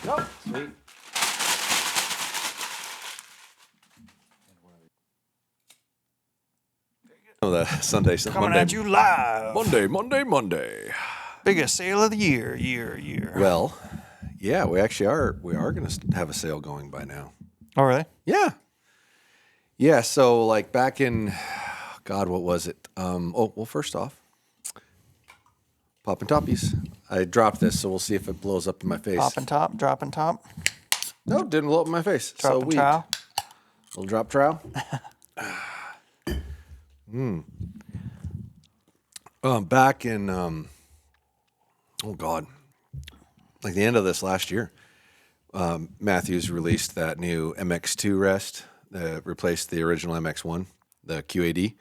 Oh, sweet. Oh, the Sunday, Coming Monday, at you live. Monday. Biggest sale of the year. Well, yeah, we actually are. We are going to have a sale going by now. Oh, really? Yeah. Yeah. So, like back in, God, what was it? Well, first off, Poppin' Toppies. I dropped this, so we'll see if it blows up in my face. Popping top, dropping top, No, it didn't blow up in my face. dropping So weak. trowel. Little drop trowel. Back in, oh God, like the end of this last year, Mathews released that new MX2 rest that replaced the original MX1, the QAD.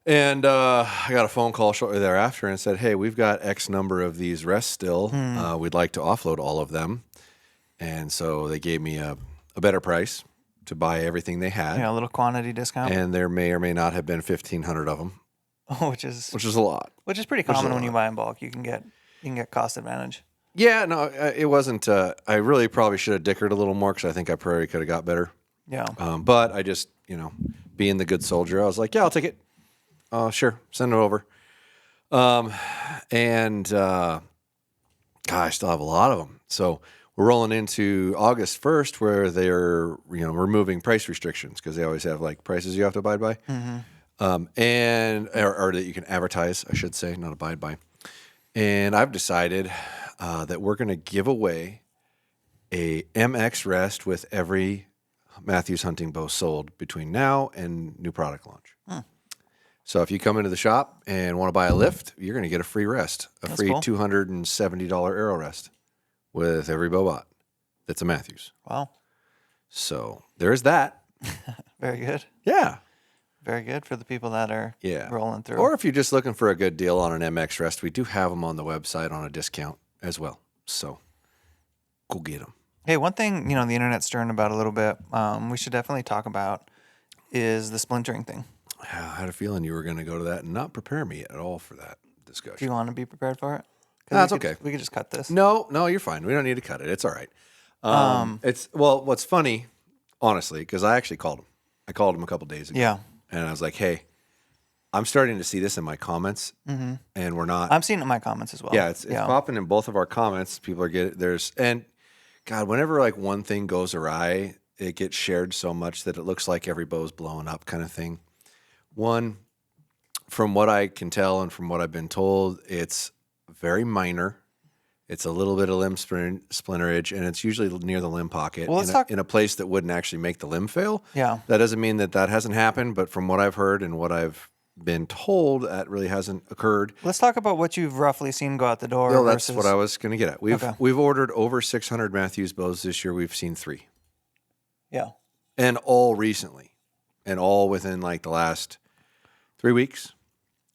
And I got a phone call shortly thereafter and said, hey, we've got X number of these rests still. We'd like to offload all of them. And so they gave me a better price to buy everything they had. Yeah, a little quantity discount. And there may or may not have been 1,500 of them. which is a lot. Which is pretty common when you buy in bulk. You can get cost advantage. Yeah, no, it wasn't. I really probably should have dickered a little more because I think I probably could have got better. Yeah. But I just, being the good soldier, I was like, yeah, I'll take it. Sure, send it over. God, I still have a lot of them. So we're rolling into August 1st where they're, removing price restrictions because they always have like prices you have to abide by. Or that you can advertise, I should say, not abide by. And I've decided that we're going to give away a MX rest with every Mathews hunting bow sold between now and new product launch. So if you come into the shop and want to buy a lift, you're going to get a free rest, That's free cool. $270 arrow rest with every bow bot that's a Mathews. Wow. So there's that. Very good. Yeah. Very good for the people that are rolling through. Or if you're just looking for a good deal on an MX rest, we do have them on the website on a discount as well. So go get them. Hey, one thing, the internet's stirring about a little bit, we should definitely talk about is the splintering thing. I had a feeling you were going to go to that and not prepare me at all for that Do discussion. you want to be prepared for it? That's okay. We could just cut this. No, you're fine. We don't need to cut it. It's all right. What's funny, honestly, because I actually called him. I called him a couple days ago. Yeah. And I was like, hey, I'm starting to see this in my comments, and we're not. I'm seeing it in my comments as well. Yeah, it's popping in both of our comments. People are and God, whenever like one thing goes awry, it gets shared so much that it looks like every bow's blowing up kind of thing. One, from what I can tell and from what I've been told, it's very minor. It's a little bit of limb splinterage, and it's usually near the limb pocket in a place that wouldn't actually make the limb fail. Yeah. That doesn't mean that hasn't happened, but from what I've heard and what I've been told, that really hasn't occurred. Let's talk about what you've roughly seen go out the door. No, that's what I was going to get at. We've ordered over 600 Mathews bows this year. We've seen 3. Yeah. And all recently. And all within like the last 3 weeks.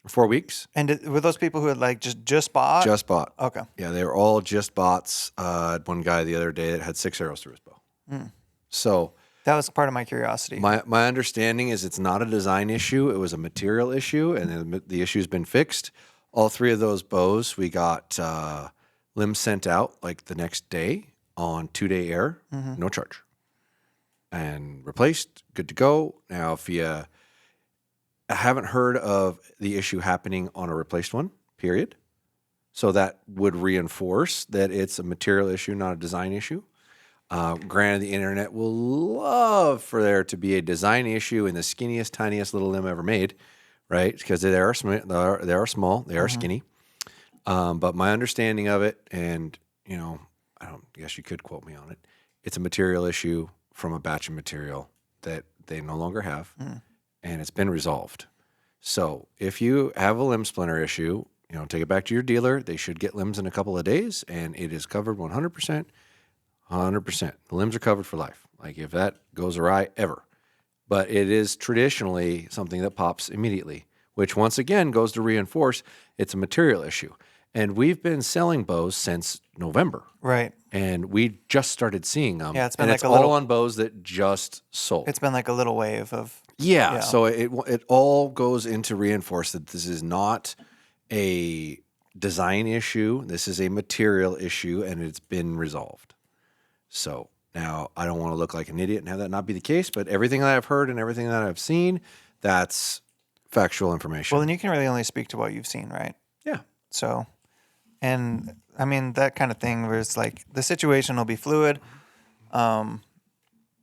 4 weeks. And were those people who had like just bought? Just bought. Okay. Yeah, they were all just bots. One guy the other day that had 6 arrows through his bow. So that was part of my curiosity. My understanding is it's not a design issue. It was a material issue, and the issue's been fixed. All 3 of those bows, we got limbs sent out like the next day on 2-day air, no charge. And replaced, good to go. Now, if you I haven't heard of the issue happening on a replaced one, period. So that would reinforce that it's a material issue, not a design issue. Granted, the internet will love for there to be a design issue in the skinniest, tiniest little limb ever made, right? Because they are small, they are skinny. But my understanding of it, and I guess you could quote me on it. It's a material issue from a batch of material that they no longer have. And it's been resolved. So if you have a limb splinter issue, take it back to your dealer. They should get limbs in a couple of days, and it is covered 100%. 100%. The limbs are covered for life. Like if that goes awry, ever. But it is traditionally something that pops immediately, which once again goes to reinforce it's a material issue. And we've been selling bows since November. Right. And we just started seeing them. Yeah, it's been it's all on bows that just sold. It's been like a little wave of... Yeah, so it all goes into reinforce that this is not a design issue. This is a material issue, and it's been resolved. So now I don't want to look like an idiot and have that not be the case, but everything that I've heard and everything that I've seen, that's factual information. Well, then you can really only speak to what you've seen, right? Yeah. So, and I mean, that kind of thing where it's like the situation will be fluid.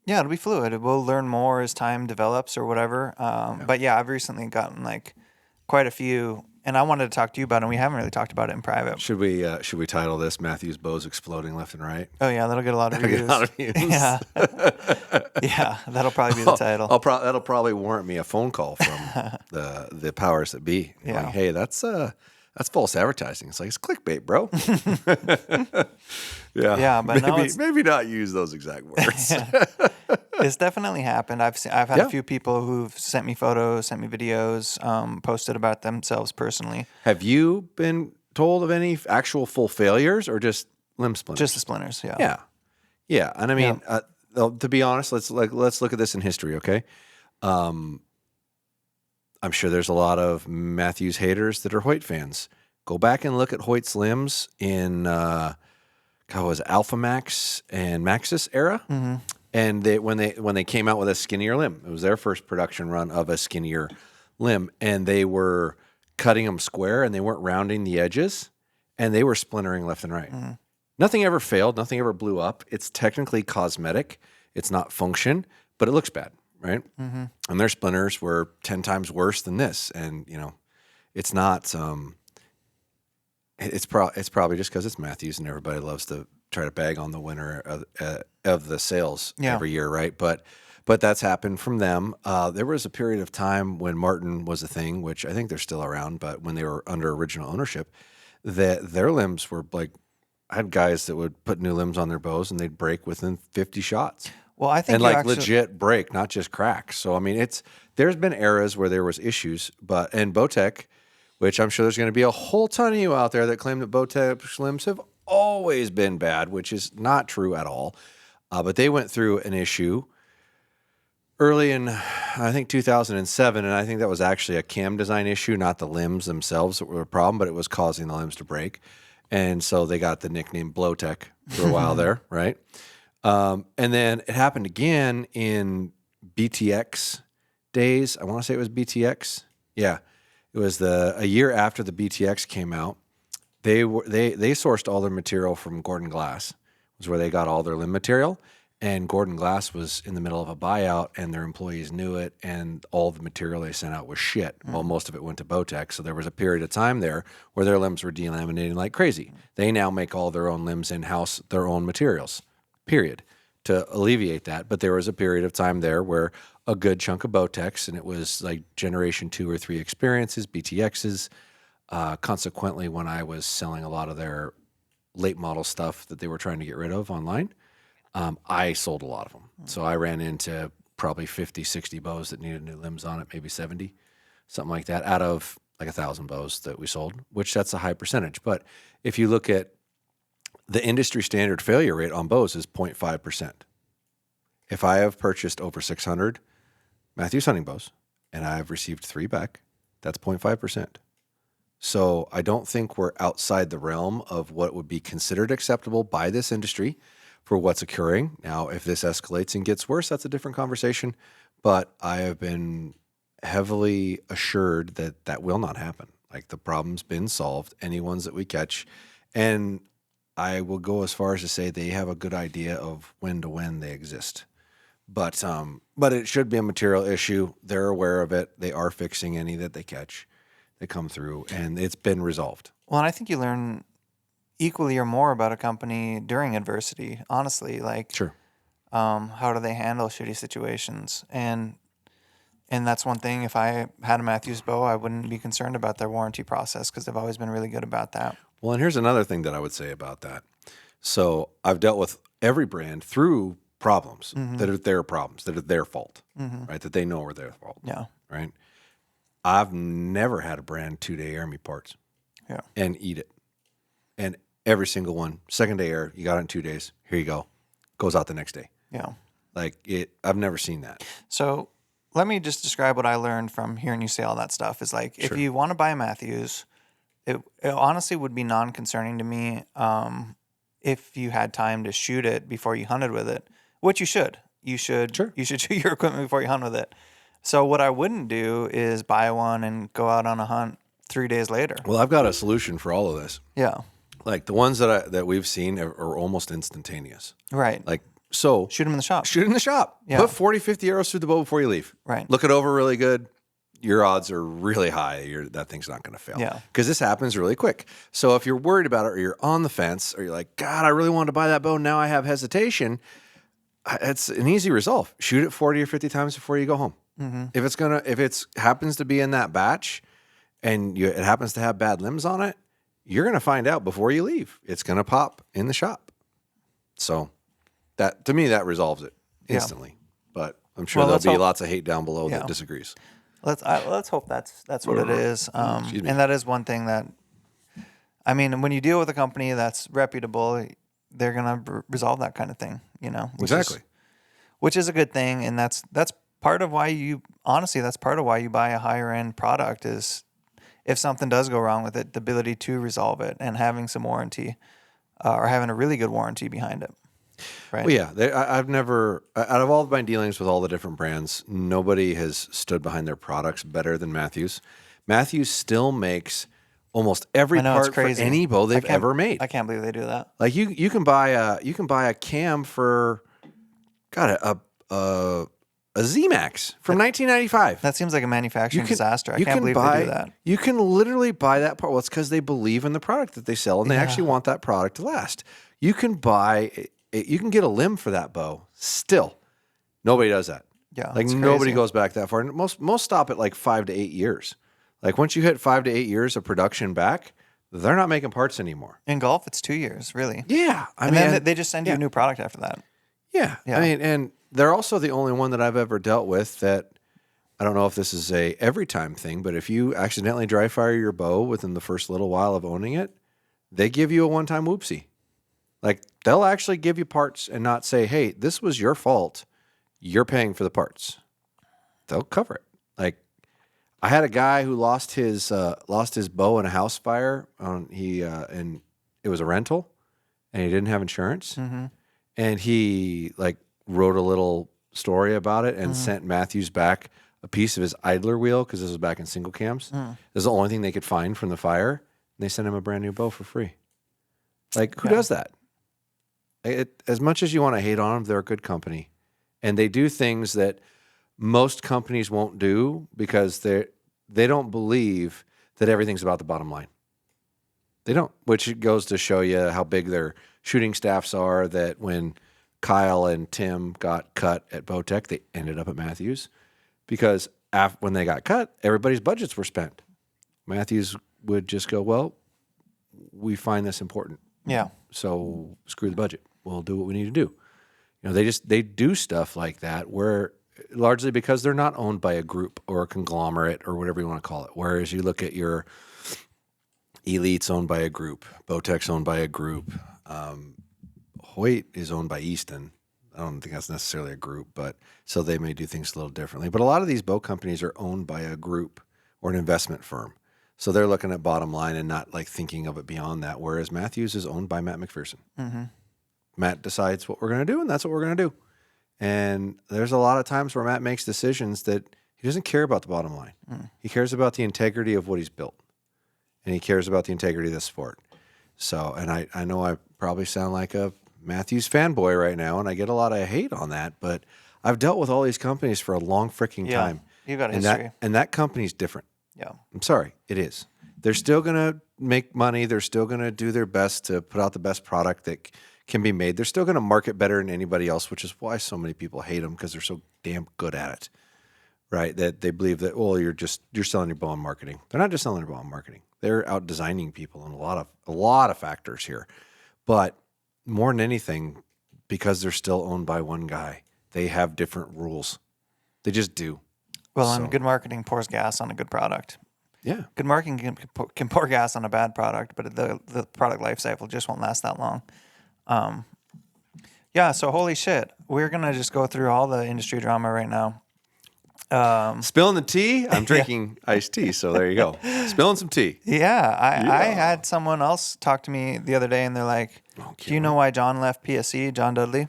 Yeah, it'll be fluid. We'll learn more as time develops or whatever. But yeah, I've recently gotten like quite a few, and I wanted to talk to you about it, and we haven't really talked about it in private. Should we title this Mathews bows exploding left and right? Oh yeah, that'll get a lot of Get views. a lot of views. Yeah, yeah, that'll probably be the title. That'll probably warrant me a phone call from the powers that be. Yeah. Like, hey, that's false advertising. It's like, it's clickbait, bro. Yeah. Yeah, but maybe not use those exact words. It's definitely happened. I've had Yeah. a few people who've sent me photos, sent me videos, posted about themselves personally. Have you been told of any actual full failures or just limb splinters? Just the splinters, yeah. Yeah. Yeah. And I mean, to be honest, let's look at this in history, okay? I'm sure there's a lot of Mathews haters that are Hoyt fans. Go back and look at Hoyt's limbs in was it Alpha Max and Maxis era? Mm-hmm. And when they came out with a skinnier limb, it was their first production run of a skinnier limb, and they were cutting them square and they weren't rounding the edges, and they were splintering left and right. Mm-hmm. Nothing ever failed. Nothing ever blew up. It's technically cosmetic. It's not function, but it looks bad, right? Mm-hmm. And their splinters were 10 times worse than this, and it's not. It's probably just because it's Mathews and everybody loves to try to bag on the winner of the sales every year, right? But that's happened from them. There was a period of time when Martin was a thing, which I think they're still around, but when they were under original ownership, that their limbs were like, I had guys that would put new limbs on their bows and they'd break within 50 shots. Well, I think legit break, not just cracks. So I mean, there's been eras where there was issues, and Bowtech, which I'm sure there's going to be a whole ton of you out there that claim that Bowtech limbs have always been bad, which is not true at all. But they went through an issue early in, I think, 2007, and I think that was actually a cam design issue, not the limbs themselves that were a problem, but it was causing the limbs to break. And so they got the nickname Blowtech for a while there, right? And then it happened again in BTX days. I want to say it was BTX. Yeah. It was a year after the BTX came out. They sourced all their material from Gordon Glass, was where they got all their limb material. And Gordon Glass was in the middle of a buyout, and their employees knew it, and all the material they sent out was shit. Well, most of it went to Bowtech, so there was a period of time there where their limbs were delaminating like crazy. They now make all their own limbs in-house, their own materials, period, to alleviate that. But there was a period of time there where a good chunk of Bowtechs, and it was like generation 2 or 3 experiences, BTXs. Consequently, when I was selling a lot of their late model stuff that they were trying to get rid of online, I sold a lot of them. So I ran into probably 50, 60 bows that needed new limbs on it, maybe 70, something like that, out of like 1,000 bows that we sold, which that's a high percentage. But if you look at the industry standard failure rate on bows is 0.5%. If I have purchased over 600 Mathews hunting bows and I've received 3 back, that's 0.5%. So I don't think we're outside the realm of what would be considered acceptable by this industry for what's occurring. Now, if this escalates and gets worse, that's a different conversation. But I have been heavily assured that that will not happen. Like, the problem's been solved, any ones that we catch. And I will go as far as to say they have a good idea of when they exist. But it should be a material issue. They're aware of it. They are fixing any that they catch. They come through, and it's been resolved. Well, and I think you learn equally or more about a company during adversity, honestly. Like, Sure. How do they handle shitty situations? And that's one thing. If I had a Mathews bow, I wouldn't be concerned about their warranty process because they've always been really good about that. Well, and here's another thing that I would say about that. So I've dealt with every brand through problems that are their problems, that are their fault, right? That they know are their fault. Yeah. Right. I've never had a brand 2-day air me parts. Yeah. And eat it. And every single one, second day air, you got it in 2 days. Here you go. Goes out the next day. Yeah. Like I've never seen that. So let me just describe what I learned from hearing you say all that stuff. Is like, if you want to buy a Mathews, it honestly would be non-concerning to me if you had time to shoot it before you hunted with it, which you should. You should shoot your equipment before you hunt with it. So what I wouldn't do is buy one and go out on a hunt 3 days later. Well, I've got a solution for all of this. Yeah. Like the ones that we've seen are almost instantaneous. Right. Like, so shoot them in the shop. Shoot in the shop. Yeah. Put 40, 50 arrows through the bow before you leave. Right. Look it over really good. Your odds are really high. That thing's not going to fail. Yeah. Because this happens really quick. So if you're worried about it, or you're on the fence, or you're like, God, I really wanted to buy that bow. Now I have hesitation. It's an easy resolve. Shoot it 40 or 50 times before you go home. Mm-hmm. If it happens to be in that batch, and it happens to have bad limbs on it, you're going to find out before you leave. It's going to pop in the shop. So that, to me, that resolves it instantly. But I'm sure there'll be lots of hate down below that disagrees. Let's hope that's what it is. And that is one thing that, I mean, when you deal with a company that's reputable, they're going to resolve that kind of thing, which is a good thing. And that's part of why that's part of why you buy a higher end product is if something does go wrong with it, the ability to resolve it and having some warranty or having a really good warranty behind it. Right. Well, yeah, I've never, out of all of my dealings with all the different brands, nobody has stood behind their products better than Mathews. Mathews still makes almost every part for any bow they've ever made. I can't believe they do that. Like you can buy a cam for, a Z-Max from 1995. That seems like a manufacturing disaster. I can't believe they do that. You can literally buy that part. Well, it's because they believe in the product that they sell, and they actually want that product to last. You can get a limb for that bow still. Nobody does that. Yeah, like nobody goes back that far. And most stop at like 5 to 8 years. Like once you hit 5 to 8 years of production back, they're not making parts anymore. In golf, it's 2 years, really. Yeah. Then they just send you a new product after that. Yeah. I mean, and they're also the only one that I've ever dealt with that, I don't know if this is a every time thing, but if you accidentally dry fire your bow within the first little while of owning it, they give you a one-time whoopsie. Like they'll actually give you parts and not say, hey, this was your fault. You're paying for the parts. They'll cover it. Like I had a guy who lost his bow in a house fire. And it was a rental, and he didn't have insurance. Mm-hmm. And he wrote a little story about it and sent Mathews back a piece of his idler wheel because this was back in single cams. This is the only thing they could find from the fire. And they sent him a brand new bow for free. Like who does that? As much as you want to hate on them, they're a good company, and they do things that most companies won't do because they don't believe that everything's about the bottom line. They don't, which goes to show you how big their shooting staffs are, that when Kyle and Tim got cut at Bowtech, they ended up at Mathews because when they got cut, everybody's budgets were spent. Mathews would just go, well, we find this important. Yeah. So screw the budget. We'll do what we need to do. They do stuff like that where largely because they're not owned by a group or a conglomerate or whatever you want to call it. Whereas you look at your Elite's owned by a group, Bowtech's owned by a group, Hoyt is owned by Easton. I don't think that's necessarily a group, but so they may do things a little differently. But a lot of these bow companies are owned by a group or an investment firm. So they're looking at bottom line and not thinking of it beyond that. Whereas Mathews is owned by Matt McPherson. Mm-hmm. Matt decides what we're going to do, and that's what we're going to do. And there's a lot of times where Matt makes decisions that he doesn't care about the bottom line. He cares about the integrity of what he's built, and he cares about the integrity of the sport. So, and I know I probably sound like a Mathews fanboy right now, and I get a lot of hate on that, but I've dealt with all these companies for a long freaking time. You've got a history. And that company's different. Yeah. I'm sorry, it is. They're still going to make money. They're still going to do their best to put out the best product that can be made. They're still going to market better than anybody else, which is why so many people hate them, because they're so damn good at it, right? That they believe that, well, you're selling your bow on marketing. They're not just selling your bow on marketing. They're out designing people in a lot of factors here. But more than anything, because they're still owned by one guy, they have different rules. They just do. Well, and good marketing pours gas on a good product. Yeah. Good marketing can pour gas on a bad product, but the product life cycle just won't last that long. So holy shit. We're going to just go through all the industry drama right now. Spilling the tea. I'm drinking iced tea, so there you go. Spilling some tea. Yeah, I had someone else talk to me the other day, and they're like, "Do you know why John left PSE, John Dudley?"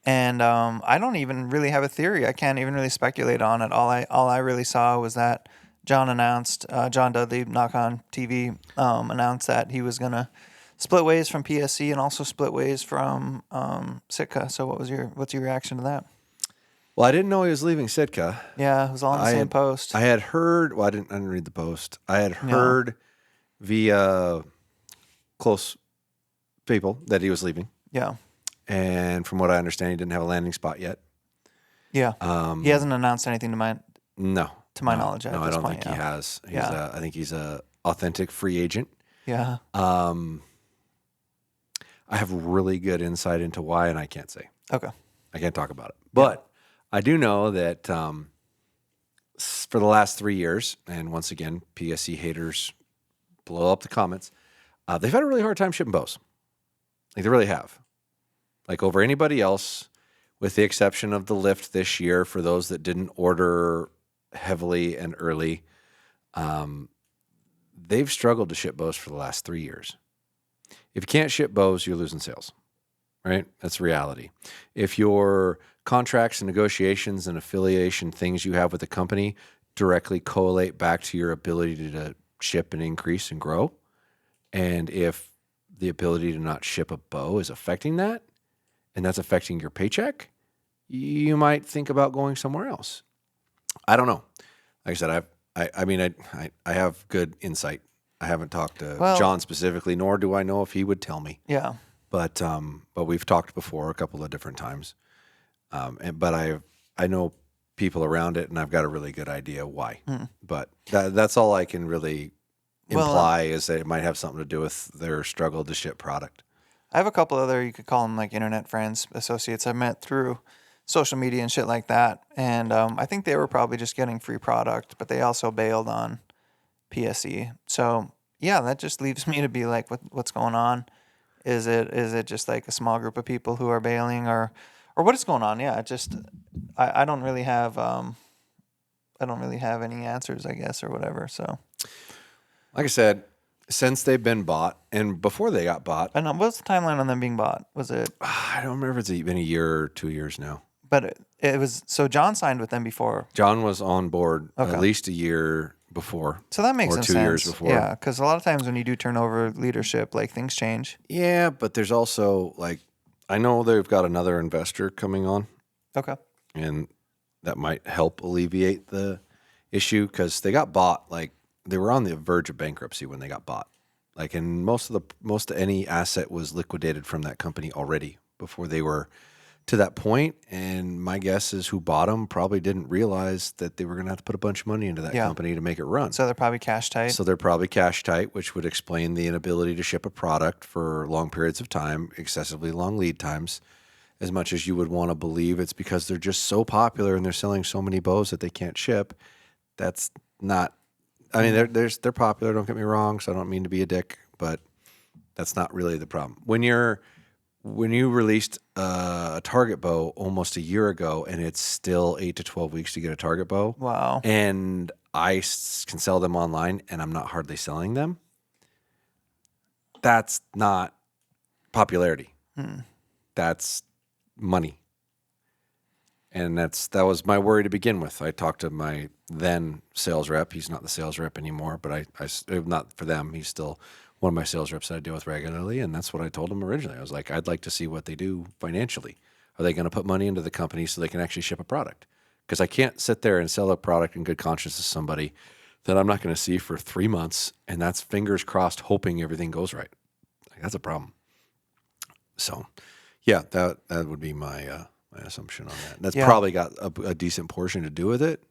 And I don't even really have a theory. I can't even really speculate on it. All I really saw was that John Dudley, Knock on TV, announced that he was gonna split ways from PSE and also split ways from Sitka. So what's your reaction to that? Well, I didn't know he was leaving Sitka. Yeah, it was all in the same post. I had heard. Well, I didn't read the post. I had heard via close people that he was leaving. Yeah. And from what I understand, he didn't have a landing spot yet. Yeah. He hasn't announced anything to my knowledge. No, I don't think he has. I think he's a authentic free agent. Yeah. I have really good insight into why, and I can't say. Okay. I can't talk about it, but I do know that for the last 3 years, and once again, PSE haters blow up the comments. They've had a really hard time shipping bows. Like they really have. Like over anybody else, with the exception of the lift this year, for those that didn't order heavily and early, they've struggled to ship bows for the last 3 years. If you can't ship bows, you're losing sales, right? That's reality. If your contracts and negotiations and affiliation things you have with the company directly correlate back to your ability to ship and increase and grow, and if the ability to not ship a bow is affecting that, and that's affecting your paycheck, you might think about going somewhere else. I don't know. Like I said, I have good insight. I haven't talked to John specifically, nor do I know if he would tell me. Yeah. But we've talked before a couple of different times. But I know people around it, and I've got a really good idea why. But that's all I can really imply is that it might have something to do with their struggle to ship product. I have a couple other, you could call them like internet friends, associates I met through social media and shit like that. And I think they were probably just getting free product, but they also bailed on PSE. So yeah, that just leaves me to be like, what's going on? Is it just like a small group of people who are bailing, or what is going on? Yeah, I don't really have any answers, I guess, or whatever. So, like I said, since they've been bought and before they got bought, I know what's the timeline on them being bought? Was it? I don't remember if it's been a year or 2 years now. But it was, so John signed with them before. John was on board at least a year before. So that makes some sense. 2 years before. Yeah, because a lot of times when you do turn over leadership, like things change. Yeah, but there's also like, I know they've got another investor coming on. Okay. And that might help alleviate the issue because they got bought, like they were on the verge of bankruptcy when they got bought. Like, and most of any asset was liquidated from that company already before they were to that point. And my guess is who bought them probably didn't realize that they were going to have to put a bunch of money into that company to make it run. So they're probably cash tight. Which would explain the inability to ship a product for long periods of time, excessively long lead times. As much as you would want to believe it's because they're just so popular and they're selling so many bows that they can't ship. That's not, I mean, they're popular, don't get me wrong, so I don't mean to be a dick, but that's not really the problem. When you released a target bow almost a year ago and it's still 8 to 12 weeks to get a target bow. Wow. And I can sell them online and I'm not hardly selling them. That's not popularity. That's money. And that was my worry to begin with. I talked to my then sales rep. He's not the sales rep anymore, but I not for them. He's still one of my sales reps that I deal with regularly. And that's what I told him originally. I was like, I'd like to see what they do financially. Are they going to put money into the company so they can actually ship a product? Because I can't sit there and sell a product in good conscience to somebody that I'm not going to see for 3 months. And that's fingers crossed, hoping everything goes right. Like, that's a problem. So, yeah, that would be my assumption on that. That's probably got a decent portion to do with it,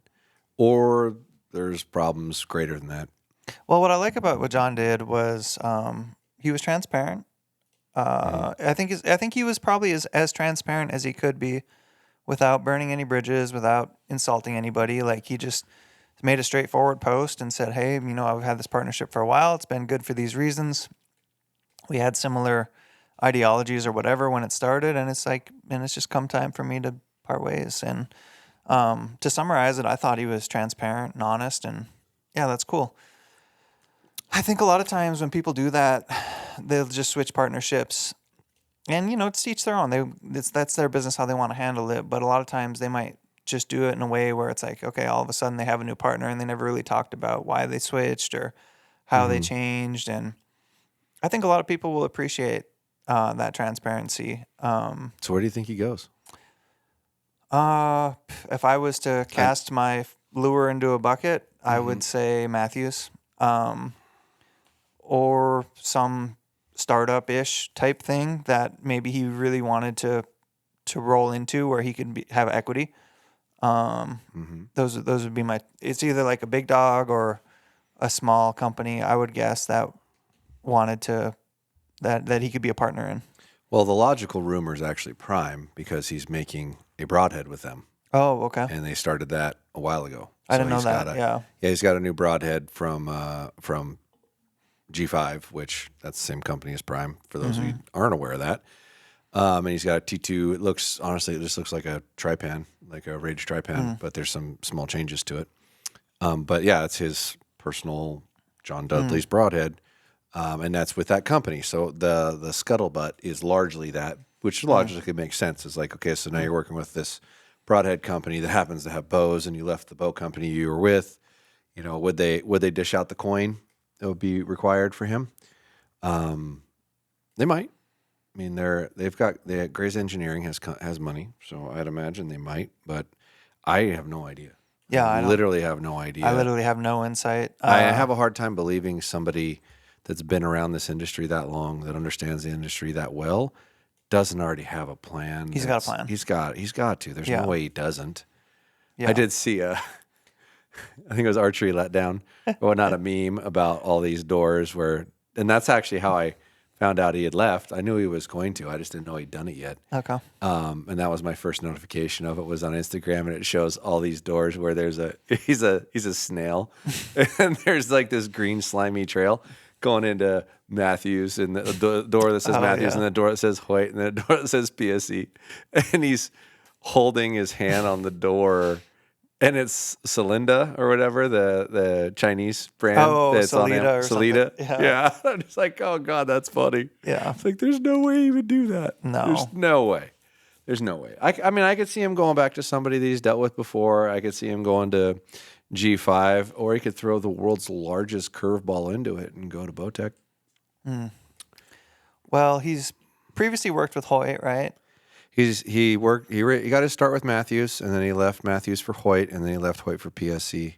or there's problems greater than that. Well, what I like about what John did was he was transparent. I think he was probably as transparent as he could be, without burning any bridges, without insulting anybody. Like, he just made a straightforward post and said, "Hey, I've had this partnership for a while. It's been good for these reasons. We had similar ideologies or whatever when it started, and it's just come time for me to part ways." And To summarize it, I thought he was transparent and honest, and yeah, that's cool. I think a lot of times when people do that, they'll just switch partnerships, and it's each their own. That's their business how they want to handle it. But a lot of times they might just do it in a way where it's like, okay, all of a sudden they have a new partner and they never really talked about why they switched or how they changed. And I think a lot of people will appreciate that transparency. So where do you think he goes? If I was to cast my lure into a bucket, I would say Mathews, or some startup-ish type thing that maybe he really wanted to roll into where he could have equity. Those would be my. It's either like a big dog or a small company, I would guess, that wanted to that he could be a partner in. Well, the logical rumor is actually Prime because he's making a broadhead with them. Oh, okay. And they started that a while ago. I didn't know that. Yeah, he's got a new broadhead from G5, which that's the same company as Prime. For those of you who aren't aware of that, and he's got a T2. It just looks like a Trypan, like a Rage Trypan, but there's some small changes to it. But yeah, it's his personal John Dudley's broadhead. And that's with that company. So the scuttlebutt is largely that, which logically makes sense. It's like, okay, so now you're working with this broadhead company that happens to have bows, and you left the bow company you were with. Would they dish out the coin that would be required for him? They might. I mean, Gray's Engineering has money, so I'd imagine they might. But I have no idea. Yeah, I literally have no idea. I literally have no insight. I have a hard time believing somebody that's been around this industry that long, that understands the industry that well, doesn't already have a plan. He's got a plan. He's got to. There's no way he doesn't. Yeah. I did see I think it was Archery Letdown, well, not a meme about all these doors and that's actually how I found out he had left. I knew he was going to. I just didn't know he'd done it yet. Okay. And that was my first notification of it, was on Instagram, and it shows all these doors where he's a snail, and there's like this green slimy trail going into Mathews, and the door that says Mathews, and the door that says Hoyt, and the door that says PSE, and he's holding his hand on the door, and it's Celinda or whatever, the Chinese brand. That's Salida or Salida. something. Yeah. I'm just like, oh God, that's funny. Yeah. It's like, there's no way he would do that. No. There's no way. There's no way. I mean, I could see him going back to somebody that he's dealt with before. I could see him going to G5, or he could throw the world's largest curveball into it and go to Bowtech. Well, he's previously worked with Hoyt, right? He got his start with Mathews, and then he left Mathews for Hoyt, and then he left Hoyt for PSC.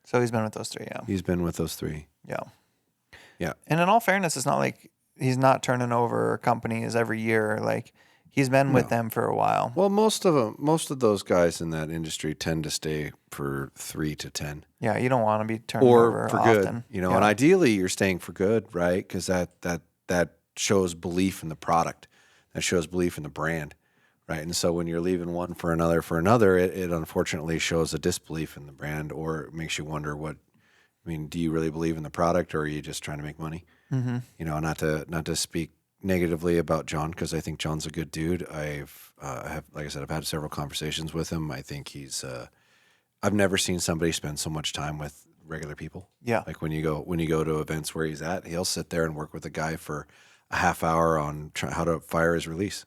So he's been with those three, yeah. He's been with those three. Yeah. Yeah. And in all fairness, it's not like he's not turning over companies every year. Like, he's been with them for a while. Well, most of those guys in that industry tend to stay for 3 to 10. Yeah, you don't want to be turning over for often. good, and ideally you're staying for good, right? Because that shows belief in the product, that shows belief in the brand, right? And so when you're leaving one for another, it unfortunately shows a disbelief in the brand, or it makes you wonder do you really believe in the product, or are you just trying to make money? Mm-hmm. Not to speak negatively about John, because I think John's a good dude. Like I said, I've had several conversations with him. I think he's I've never seen somebody spend so much time with regular people. Yeah. Like when you go to events where he's at, he'll sit there and work with a guy for a half hour on how to fire his release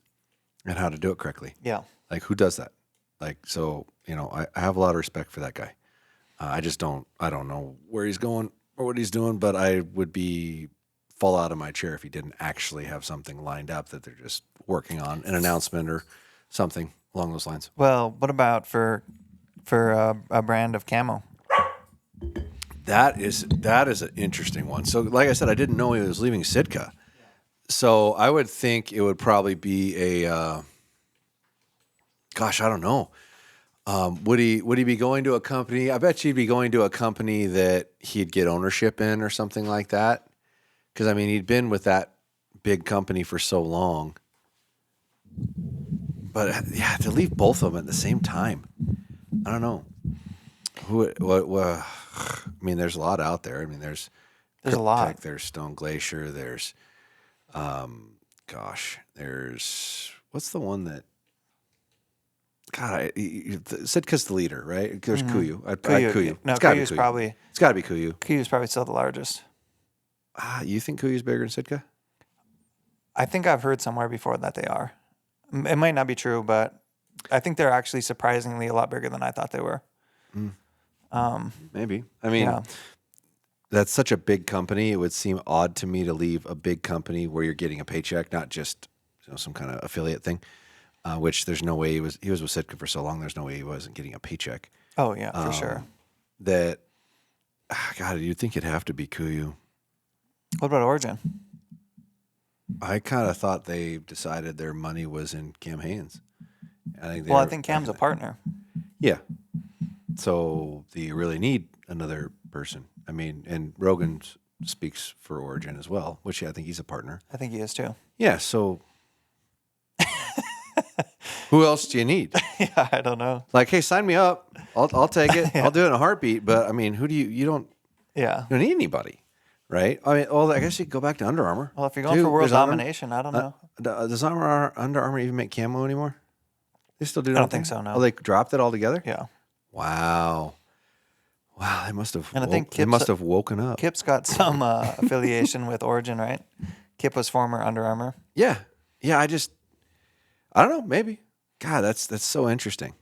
and how to do it correctly. Yeah. Like, who does that? Like, so, I have a lot of respect for that guy. I don't know where he's going or what he's doing, but I would fall out of my chair if he didn't actually have something lined up that they're just working on, an announcement or something along those lines. Well, what about for a brand of camo? That is an interesting one. So, like I said, I didn't know he was leaving Sitka. So I would think it would probably be I don't know. Would he be going to a company? I bet you'd be going to a company that he'd get ownership in or something like that. Because, I mean, he'd been with that big company for so long. But, yeah, to leave both of them at the same time, I don't know. I mean, there's a lot out there. I mean, there's a lot. There's Stone Glacier. There's, there's, what's the one that, Sitka's the leader, right? There's Kuyu. I'd Kuyu. No, It's got to be Kuyu's Kuyu. probably It's got to be Kuyu. Kuyu's probably still the largest. You think Kuyu's bigger than Sitka? I think I've heard somewhere before that they are. It might not be true, but I think they're actually surprisingly a lot bigger than I thought they were. Maybe. I mean, that's such a big company. It would seem odd to me to leave a big company where you're getting a paycheck, not just some kind of affiliate thing. Which there's no way he was with Sitka for so long. There's no way he wasn't getting a paycheck. Oh yeah, for sure. God, you'd think it'd have to be Kuyu. What about Origin? I kind of thought they decided their money was in Cam hands. I think Cam's a partner. Yeah. So do you really need another person? I mean, and Rogan speaks for Origin as well, which I think he's a partner. I think he is too. Yeah. So who else do you need? Yeah, I don't know. Like, hey, sign me up. I'll take it. Yeah. I'll do it in a heartbeat. But I mean, who do you don't? Yeah. You don't need anybody. Right? I mean, I guess you could go back to Under Armour. Well, if you're going for world domination, I don't know. Does Under Armour even make camo anymore? They still do that? I don't think so, no. Oh, they dropped it altogether? Yeah. Wow, they must have. And I think they must have woken up. Kip's got some affiliation with Origin, right? Kip was former Under Armour. Yeah. I don't know. Maybe. God, that's so interesting.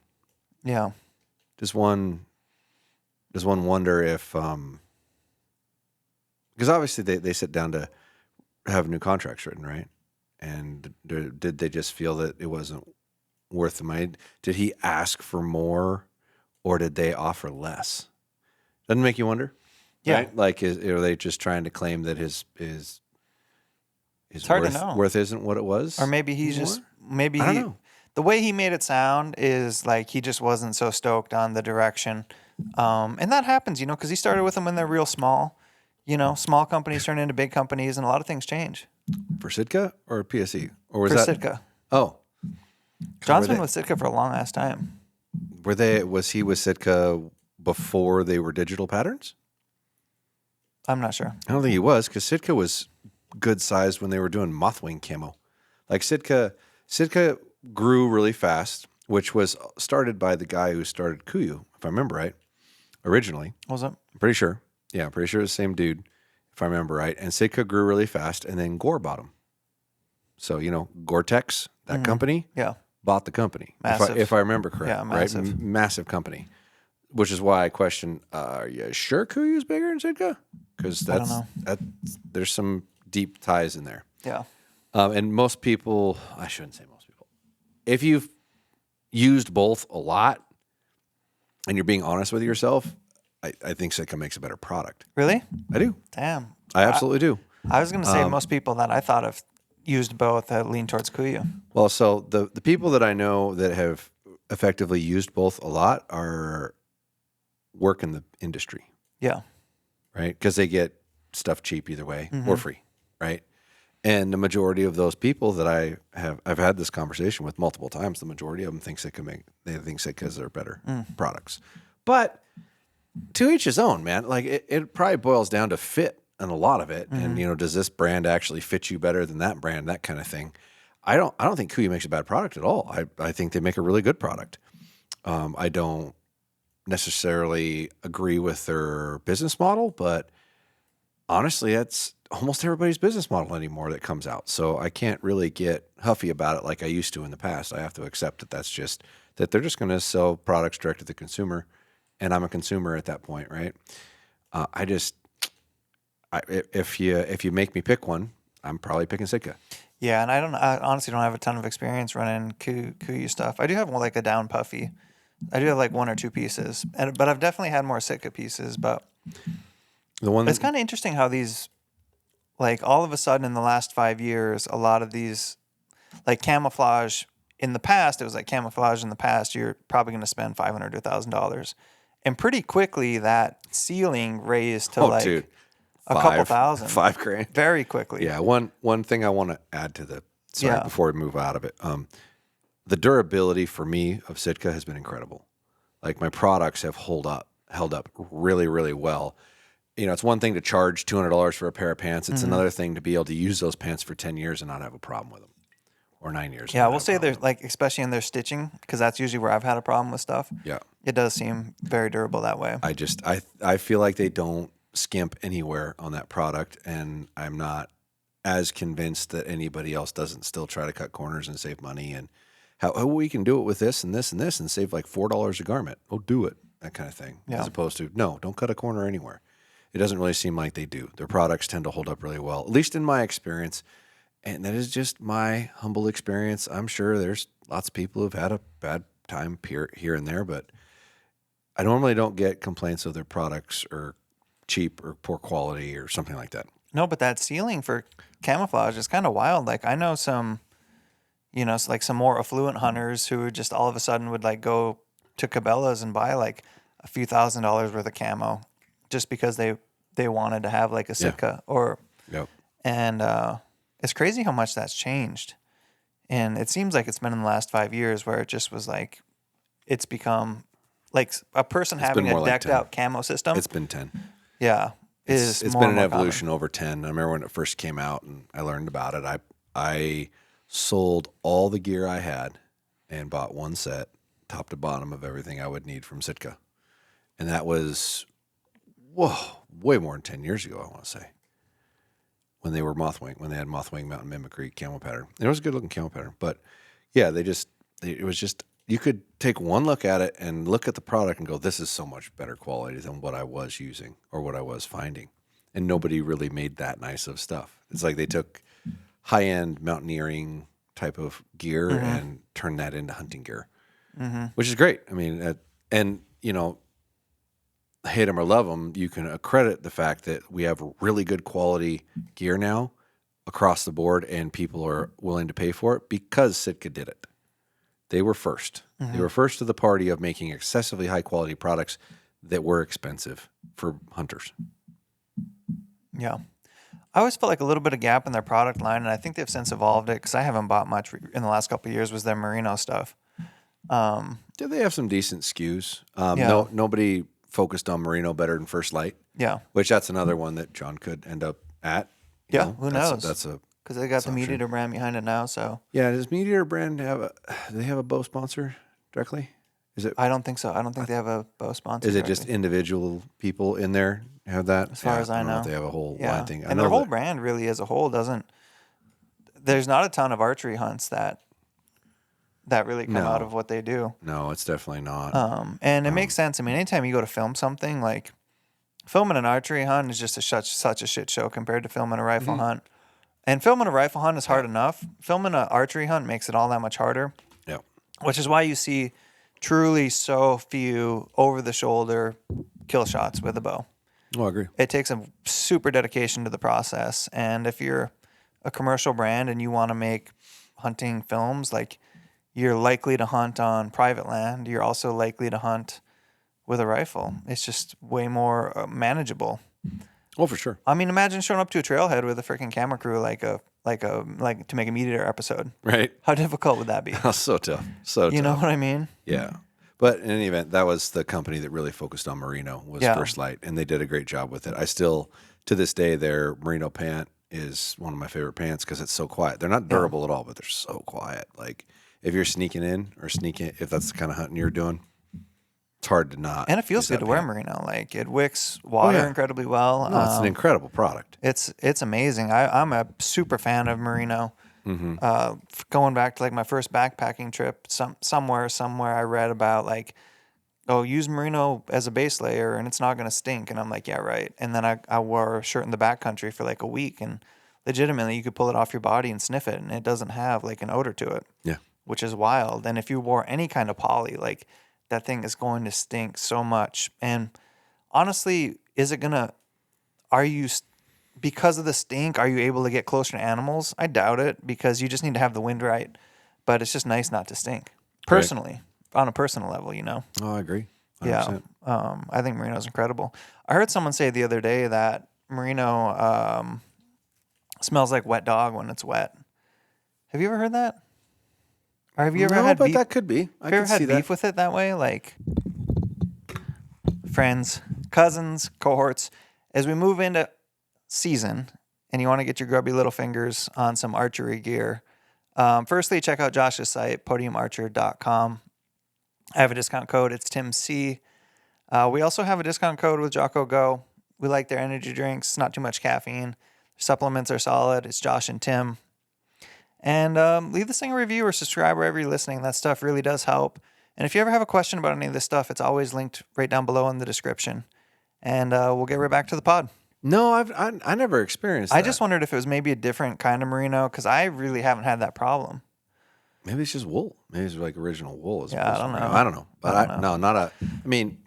Yeah. Does one wonder if because obviously they sit down to have new contracts written, right? And did they just feel that it wasn't worth the money? Did he ask for more, or did they offer less? Doesn't make you wonder? Yeah. Right? Like, are they just trying to claim that his it's hard to know. Worth isn't what it was? Or maybe he's just I don't know. The way he made it sound is like he just wasn't so stoked on the direction. And that happens, because he started with them when they're real small. Small companies turn into big companies, and a lot of things change. For Sitka or PSE? Or was for that Sitka? Oh, John's been with Sitka for a long ass time. Was he with Sitka before they were digital patterns? I'm not sure. I don't think he was, because Sitka was good sized when they were doing Mothwing camo. Like Sitka grew really fast, which was started by the guy who started Kuyu, if I remember right, originally. Was it? I'm pretty sure. Yeah, I'm pretty sure it's the same dude, if I remember right. And Sitka grew really fast, and then Gore bought them. So, Gore-Tex, that company, bought the company, if I remember correct. Yeah, massive. Right? Massive company, which is why I question, are you sure Kuyu's bigger than Sitka? Because there's some deep ties in there. Yeah. And most people, I shouldn't say most people, if you've used both a lot and you're being honest with yourself, I think Sitka makes a better product. Really? I do. Damn. I absolutely do. I was going to say most people that I thought of used both lean towards Kuyu. Well, so the people that I know that have effectively used both a lot work in the industry. Yeah. Right? Because they get stuff cheap either way or free. Right? And the majority of those people that I've had this conversation with multiple times, the majority of them think Sitkas are better products. But to each his own, man. Like it probably boils down to fit and a lot of it. And does this brand actually fit you better than that brand? That kind of thing. I don't think Kuyu makes a bad product at all. I think they make a really good product. I don't necessarily agree with their business model, but honestly, that's almost everybody's business model anymore that comes out. So I can't really get huffy about it like I used to in the past. I have to accept that they're just going to sell products direct to the consumer, and I'm a consumer at that point, right? If you make me pick one, I'm probably picking Sitka. Yeah, and I honestly don't have a ton of experience running Kuyu stuff. I do have like a down puffy. I do have like one or two pieces, but I've definitely had more Sitka pieces. But it's kind of interesting how these, like all of a sudden in the last 5 years, a lot of these, like camouflage in the past, you're probably going to spend $500 to $1,000, and pretty quickly that ceiling raised to a couple thousand, $5,000, very quickly. Yeah. One thing I want to add to before we move out of it, the durability for me of Sitka has been incredible. Like my products have held up really, really well. It's one thing to charge $200 for a pair of pants. It's another thing to be able to use those pants for 10 years and not have a problem with them. or 9 years. Yeah, we'll say they're like, especially in their stitching, because that's usually where I've had a problem with stuff. Yeah. It does seem very durable that way. I feel like they don't skimp anywhere on that product, and I'm not as convinced that anybody else doesn't still try to cut corners and save money, and how we can do it with this and this and this and save like $4 a garment. Oh, do it. That kind of thing. Yeah. As opposed to, no, don't cut a corner anywhere. It doesn't really seem like they do. Their products tend to hold up really well, at least in my experience. And that is just my humble experience. I'm sure there's lots of people who've had a bad time here and there, but I normally don't get complaints of their products or cheap or poor quality or something like that. No, but that ceiling for camouflage is kind of wild. Like I know some, like some more affluent hunters who just all of a sudden would like go to Cabela's and buy like a few $1,000s worth of camo just because they wanted to have like a Sitka and it's crazy how much that's changed. And it seems like it's been in the last 5 years where it just was like, it's become like a person having a decked out camo system. It's been 10. Yeah. It's been an evolution over 10. I remember when it first came out and I learned about it. I sold all the gear I had and bought one set, top to bottom, of everything I would need from Sitka. And that was, way more than 10 years ago, I want to say. When they were Mothwing, when they had Mothwing Mountain Mimicry camo pattern. It was a good looking camo pattern. But yeah, it was just, you could take one look at it and look at the product and go, this is so much better quality than what I was using or what I was finding. And nobody really made that nice of stuff. It's like they took high-end mountaineering type of gear and turned that into hunting gear, which is great. I mean, hate them or love them, you can accredit the fact that we have really good quality gear now across the board and people are willing to pay for it because Sitka did it. They were first. They were first to the party of making excessively high quality products that were expensive for hunters. Yeah. I always felt like a little bit of gap in their product line, and I think they've since evolved it because I haven't bought much in the last couple of years was their Merino stuff. Did they have some decent SKUs? Yeah. Nobody focused on Merino better than First Light. Yeah. Which that's another one that John could end up at. Who knows? That's a because they got the Meat Eater brand behind it now. So yeah, does Meat Eater brand do they have a bow sponsor directly? Is it? I don't think so. I don't think they have a bow sponsor. Is it directly. just individual people in there have that? As far as I know, if they have a whole line thing. And their whole brand really as a whole doesn't. There's not a ton of archery hunts that really come out of what they do. No, it's definitely not. And it makes sense. I mean, anytime you go to film something, like filming an archery hunt is just such a shit show compared to filming a rifle hunt. And filming a rifle hunt is hard enough. Filming an archery hunt makes it all that much harder. Yeah. Which is why you see truly so few over-the-shoulder kill shots with a bow. Oh, I agree. It takes a super dedication to the process. And if you're a commercial brand and you want to make hunting films, like you're likely to hunt on private land. You're also likely to hunt with a rifle. It's just way more manageable. Oh, for sure. I mean, imagine showing up to a trailhead with a freaking camera crew like to make a Meat Eater episode. Right. How difficult would that be? So tough. So tough. You know what I mean? Yeah. But in any event, that was the company that really focused on Merino was First Light, and they did a great job with it. I still, to this day, their Merino pant is one of my favorite pants because it's so quiet. They're not durable at all, but they're so quiet. Like if you're sneaking in or if that's the kind of hunting you're doing, it's hard to not. And it feels good to wear Merino. Like it wicks water incredibly well. No, it's an incredible product. It's amazing. I'm a super fan of Merino. Going back to like my first backpacking trip, somewhere I read about like, oh, use Merino as a base layer and it's not going to stink. And I'm like, yeah, right. And then I wore a shirt in the backcountry for like a week, and legitimately you could pull it off your body and sniff it, and it doesn't have like an odor to it. Yeah, which is wild. And if you wore any kind of poly, like that thing is going to stink so much. And honestly, because of the stink, are you able to get closer to animals? I doubt it, because you just need to have the wind right. But it's just nice not to stink. Personally, on a personal level, you know? Oh, I agree. 100%. Yeah. I think Merino's incredible. I heard someone say the other day that Merino smells like wet dog when it's wet. Have you ever heard that? Or have you ever had beef? That could be. Have you ever had beef with it that way? Like friends, cousins, cohorts, as we move into season and you want to get your grubby little fingers on some archery gear, Firstly, check out Josh's site, podiumarcher.com. I have a discount code. It's Tim C. We also have a discount code with Jocko Go. We like their energy drinks. Not too much caffeine. Supplements are solid. It's Josh and Tim. And leave this thing a review or subscribe wherever you're listening. That stuff really does help. And if you ever have a question about any of this stuff, it's always linked right down below in the description. And we'll get right back to the pod. No, I never experienced that. I just wondered if it was maybe a different kind of merino, because I really haven't had that problem. Maybe it's just wool. Maybe it's like original wool. Yeah, I don't know. I don't know. But no, not a. I mean,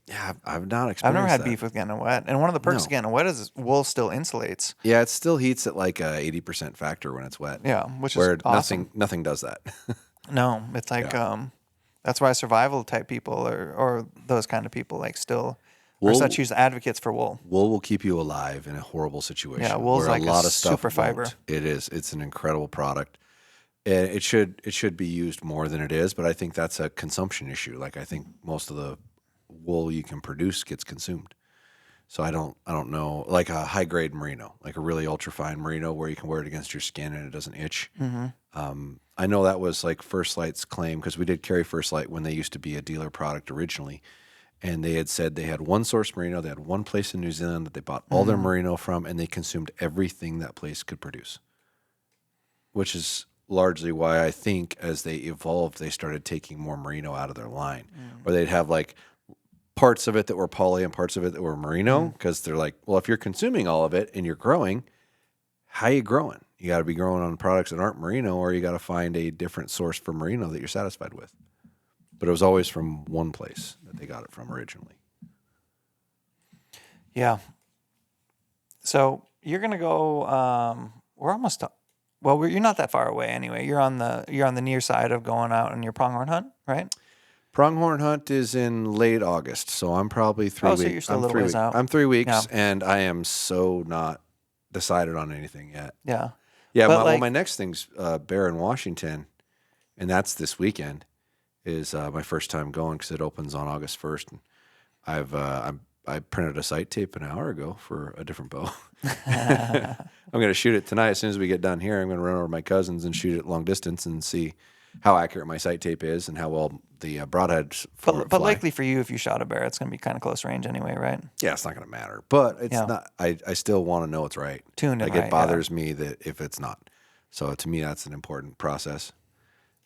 yeah, I've not experienced. I've never had that. beef with getting wet, and one of the perks of getting wet is wool still insulates. Yeah, it still heats at like a 80% factor when it's wet. Yeah, which where is awesome. nothing does that. No, it's like that's why survival type people or those kind of people like still. Or such use advocates for wool. Wool will keep you alive in a horrible situation. Yeah, wool's like a lot of stuff super fiber. It is. It's an incredible product. It should be used more than it is, but I think that's a consumption issue. Like I think most of the wool you can produce gets consumed. So I don't know, like a high grade merino, like a really ultra fine merino where you can wear it against your skin and it doesn't itch. Mm-hmm. I know that was like First Light's claim, because we did carry First Light when they used to be a dealer product originally. And they had said they had one source merino. They had one place in New Zealand that they bought all their merino from, and they consumed everything that place could produce, which is largely why I think as they evolved, they started taking more merino out of their line, or they'd have like parts of it that were poly and parts of it that were merino, because they're like, well, if you're consuming all of it and you're growing, how you growing? You got to be growing on products that aren't merino, or you got to find a different source for merino that you're satisfied with. But it was always from one place that they got it from originally. Yeah. So you're gonna go. We're almost. Well, you're not that far away anyway. You're on the near side of going out on your pronghorn hunt, right? Pronghorn hunt is in late August, so I'm probably 3 weeks. So you're still a little ways out. I'm 3 weeks, and I am so not decided on anything yet. Yeah. Yeah. My next thing's Bear in Washington, and that's this weekend. Is my first time going because it opens on August 1st. And I printed a sight tape an hour ago for a different bow. I'm going to shoot it tonight. As soon as we get done here, I'm going to run over to my cousin's and shoot it long distance and see how accurate my sight tape is and how well the broadheads fly. But likely for you, if you shot a bear, it's going to be kind of close range anyway, right? Yeah, it's not going to matter. But it's not. I still want to know it's right. Tuned in, it bothers me that if it's not. So to me, that's an important process.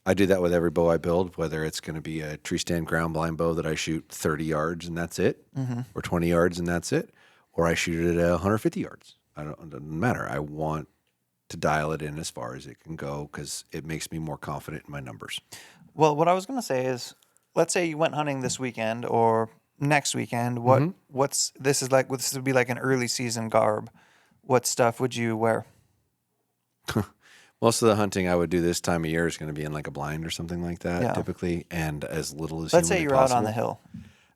I do that with every bow I build, whether it's going to be a tree stand ground blind bow that I shoot 30 yards and that's it, or 20 yards and that's it, or I shoot it at 150 yards. It doesn't matter. I want to dial it in as far as it can go because it makes me more confident in my numbers. Well, what I was going to say is, let's say you went hunting this weekend or next weekend. This would be like an early season garb. What stuff would you wear? Most of the hunting I would do this time of year is going to be in like a blind or something like that, typically, and as little as Let's say you're possible. out on the hill.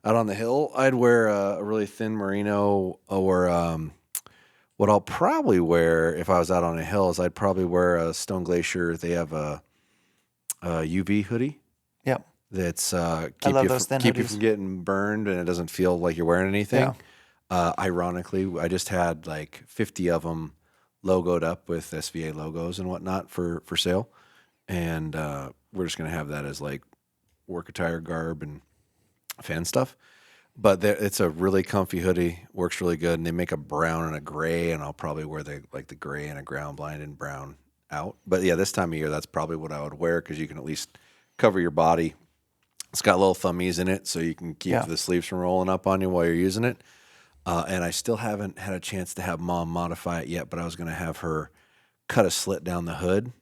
Out on the hill, I'd wear a really thin merino, or what I'll probably wear if I was out on a hill is I'd probably wear a Stone Glacier. They have a UV hoodie. Yep. That's keep you from getting burned, and it doesn't feel like you're wearing anything. Yeah. Ironically, I just had like 50 of them logoed up with SVA logos and whatnot for sale. And we're just going to have that as like work attire garb and fan stuff. But it's a really comfy hoodie, works really good. And they make a brown and a gray, and I'll probably wear the gray and a ground blind and brown out. But yeah, this time of year, that's probably what I would wear because you can at least cover your body. It's got little thummies in it, so you can keep the sleeves from rolling up on you while you're using it. And I still haven't had a chance to have Mom modify it yet, but I was going to have her cut a slit down the hood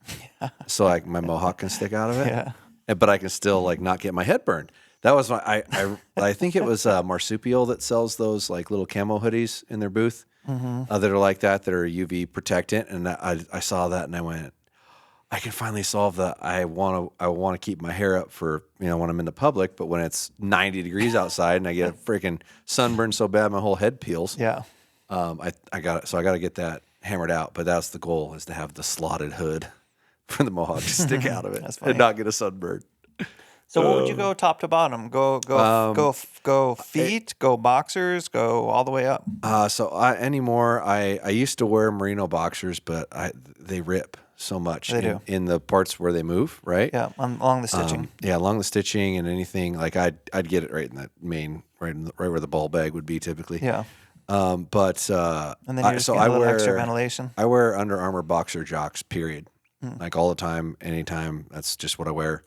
so my mohawk can stick out of it. Yeah. But I can still like not get my head burned. That was I think it was Marsupial that sells those like little camo hoodies in their booth that are like that are UV protectant. And I saw that and I went, I can finally solve that. I want to keep my hair up for, when I'm in the public, but when it's 90 degrees outside and I get a freaking sunburn so bad my whole head peels. Yeah. I got it. So I got to get that hammered out, but that's the goal, is to have the slotted hood for the mohawk to stick out of it and not get a sunburn. So what would you go top to bottom? Go feet, go boxers, go all the way up. I used to wear merino boxers, but they rip. so much They do. in the parts where they move, right? Yeah, along the stitching. Along the stitching and anything. Like I'd get it right in that main, right where the ball bag would be typically. Yeah. But And then you're just getting a little extra ventilation. I wear Under Armour boxer jocks, period. Like all the time, anytime. That's just what I wear.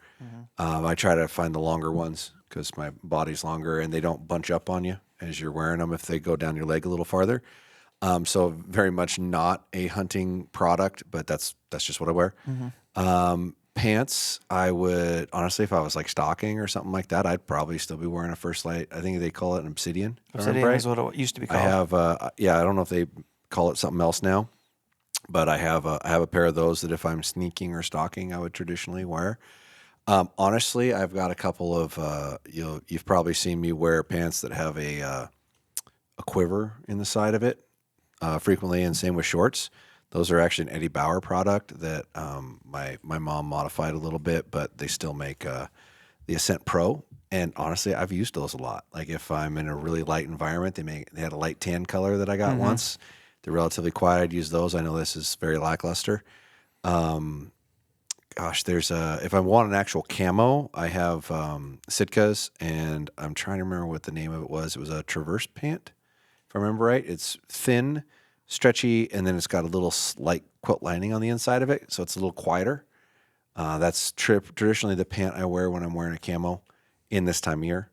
I try to find the longer ones because my body's longer and they don't bunch up on you as you're wearing them if they go down your leg a little farther. So very much not a hunting product, but that's just what I wear. Pants, I would honestly, if I was like stocking or something like that, I'd probably still be wearing a First Light. I think they call it an Obsidian. Obsidian is what it used to be called. I have, I don't know if they call it something else now, but I have a pair of those that if I'm sneaking or stalking, I would traditionally wear. Honestly, I've got a couple of you've probably seen me wear pants that have a quiver in the side of it frequently, and same with shorts. Those are actually an Eddie Bauer product that my mom modified a little bit, but they still make the Ascent Pro. And honestly, I've used those a lot. Like if I'm in a really light environment, they had a light tan color that I got once. They're relatively quiet. I'd use those. I know this is very lackluster. There's if I want an actual camo, I have Sitka's, and I'm trying to remember what the name of it was. It was a Traverse pant, if I remember right. It's thin, stretchy, and then it's got a little slight quilt lining on the inside of it, so it's a little quieter. That's traditionally the pant I wear when I'm wearing a camo in this time of year.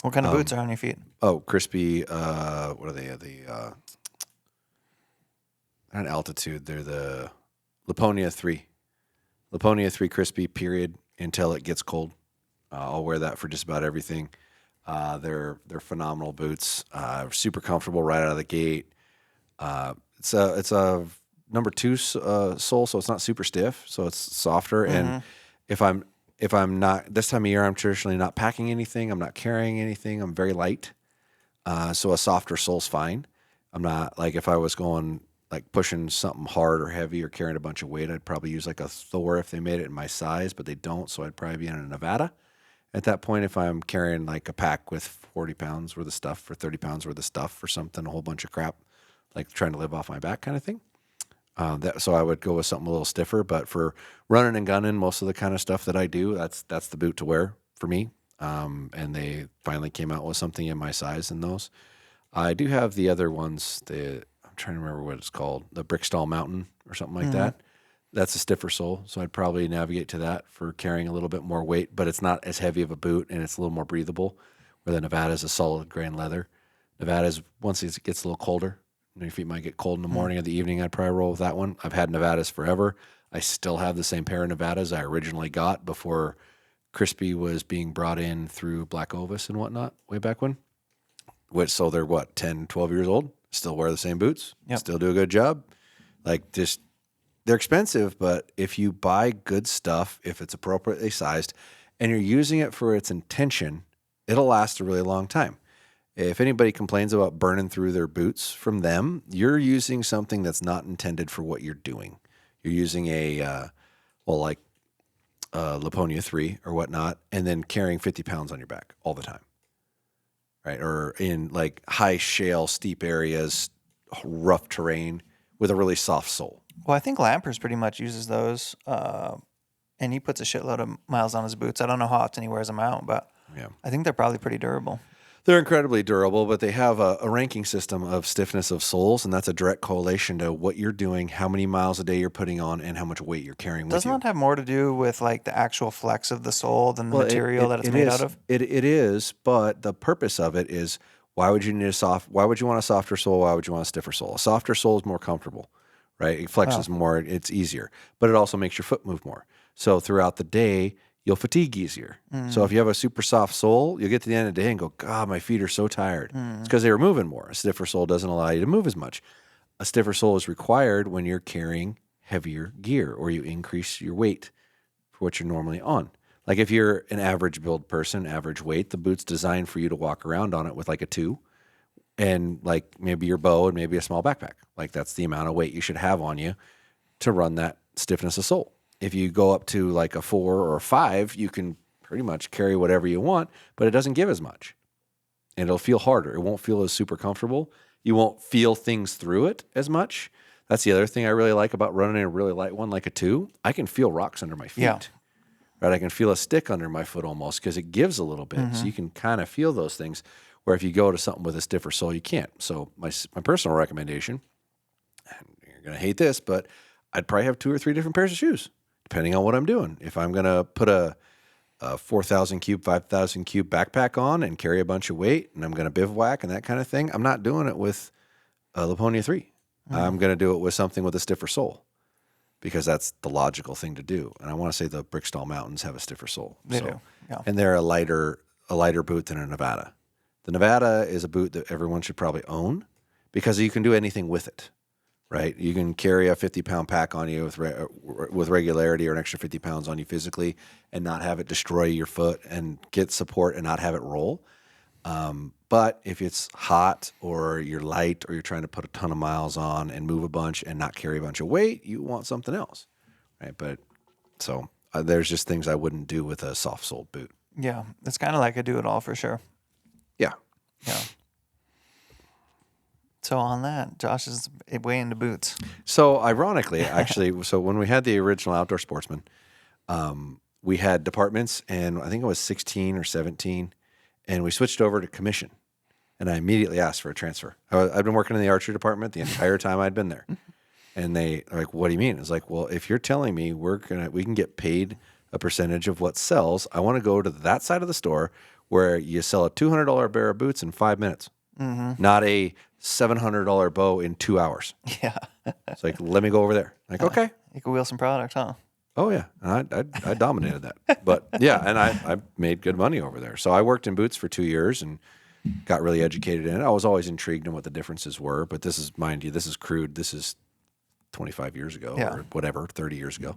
What kind of boots are on your feet? Oh, crispy. What are they? Not altitude. They're the Laponia 3. Laponia 3 crispy, period, until it gets cold. I'll wear that for just about everything. They're phenomenal boots. Super comfortable right out of the gate. It's a number 2 sole, so it's not super stiff, so it's softer. And if I'm not this time of year, I'm traditionally not packing anything. I'm not carrying anything. I'm very light, so a softer sole's fine. I'm not like if I was going like pushing something hard or heavy or carrying a bunch of weight, I'd probably use like a Thor if they made it in my size, but they don't, so I'd probably be in a Nevada. At that point, if I'm carrying like a pack with 40 pounds worth of stuff or 30 pounds worth of stuff or something, a whole bunch of crap, like trying to live off my back kind of thing. So I would go with something a little stiffer, but for running and gunning, most of the kind of stuff that I do, that's the boot to wear for me. And they finally came out with something in my size in those. I do have the other ones. I'm trying to remember what it's called, the Brickstall Mountain or something like that. That's a stiffer sole, so I'd probably navigate to that for carrying a little bit more weight, but it's not as heavy of a boot, and it's a little more breathable, where the Nevada is a solid grain leather. Nevada's, once it gets a little colder, your feet might get cold in the morning or the evening, I'd probably roll with that one. I've had Nevadas forever. I still have the same pair of Nevadas I originally got before Crispy was being brought in through Black Ovis and whatnot way back when. So they're, 10, 12 years old? Still wear the same boots? Yep. Still do a good job? Like, just, they're expensive, but if you buy good stuff, if it's appropriately sized, and you're using it for its intention, it'll last a really long time. If anybody complains about burning through their boots from them, you're using something that's not intended for what you're doing. You're using Laponia 3 or whatnot, and then carrying 50 pounds on your back all the time. Right? Or in like high shale, steep areas, rough terrain with a really soft sole. Well, I think Lampers pretty much uses those, and he puts a shitload of miles on his boots. I don't know how often he wears them out, but yeah, I think they're probably pretty durable. They're incredibly durable, but they have a ranking system of stiffness of soles, and that's a direct correlation to what you're doing, how many miles a day you're putting on, and how much weight you're carrying with you. Doesn't that have more to do with like the actual flex of the sole than the material that it's made out of? It is, but the purpose of it is why would you want a softer sole? Why would you want a stiffer sole? A softer sole is more comfortable, right? It flexes more, it's easier, but it also makes your foot move more. So throughout the day, you'll fatigue easier. So if you have a super soft sole, you'll get to the end of the day and go, God, my feet are so tired. It's because they were moving more. A stiffer sole doesn't allow you to move as much. A stiffer sole is required when you're carrying heavier gear or you increase your weight for what you're normally on. Like if you're an average build person, average weight, the boot's designed for you to walk around on it with like a 2 and like maybe your bow and maybe a small backpack. Like that's the amount of weight you should have on you to run that stiffness of sole. If you go up to like a 4 or a 5, you can pretty much carry whatever you want, but it doesn't give as much. And it'll feel harder. It won't feel as super comfortable. You won't feel things through it as much. That's the other thing I really like about running a really light one like a 2. I can feel rocks under my feet. Yeah. Right? I can feel a stick under my foot almost because it gives a little bit. So you can kind of feel those things, where if you go to something with a stiffer sole, you can't. So my personal recommendation, and you're going to hate this, but I'd probably have 2 or 3 different pairs of shoes, depending on what I'm doing. If I'm going to put a 4,000 cube, 5,000 cube backpack on and carry a bunch of weight, and I'm going to bivouac and that kind of thing, I'm not doing it with a Laponia 3. I'm going to do it with something with a stiffer sole, because that's the logical thing to do. And I want to say the Brickstall Mountains have a stiffer sole. They do. Yeah. And they're a lighter boot than a Nevada. The Nevada is a boot that everyone should probably own, because you can do anything with it, right? You can carry a 50-pound pack on you with regularity, or an extra 50 pounds on you physically, and not have it destroy your foot, and get support and not have it roll. But if it's hot, or you're light, or you're trying to put a ton of miles on and move a bunch and not carry a bunch of weight, you want something else, right? But so there's just things I wouldn't do with a soft-soled boot. Yeah, it's kind of like a do-it-all for sure. Yeah. Yeah. So on that, Josh is way into boots. So ironically, actually, so when we had the original Outdoor Sportsman, we had departments, and I think it was 16 or 17, and we switched over to commission. And I immediately asked for a transfer. I've been working in the archery department the entire time I'd been there. And they are like, what do you mean? It's like, well, if you're telling me we can get paid a percentage of what sells, I want to go to that side of the store where you sell a $200 pair of boots in 5 minutes, not a $700 bow in 2 hours. Yeah. It's like, let me go over there. Like, okay. You can wheel some product, huh? Oh, yeah. And I dominated that. But, yeah, and I made good money over there. So I worked in boots for 2 years and got really educated in it. I was always intrigued in what the differences were. But this is, mind you, this is crude. This is 25 years ago or whatever, 30 years ago.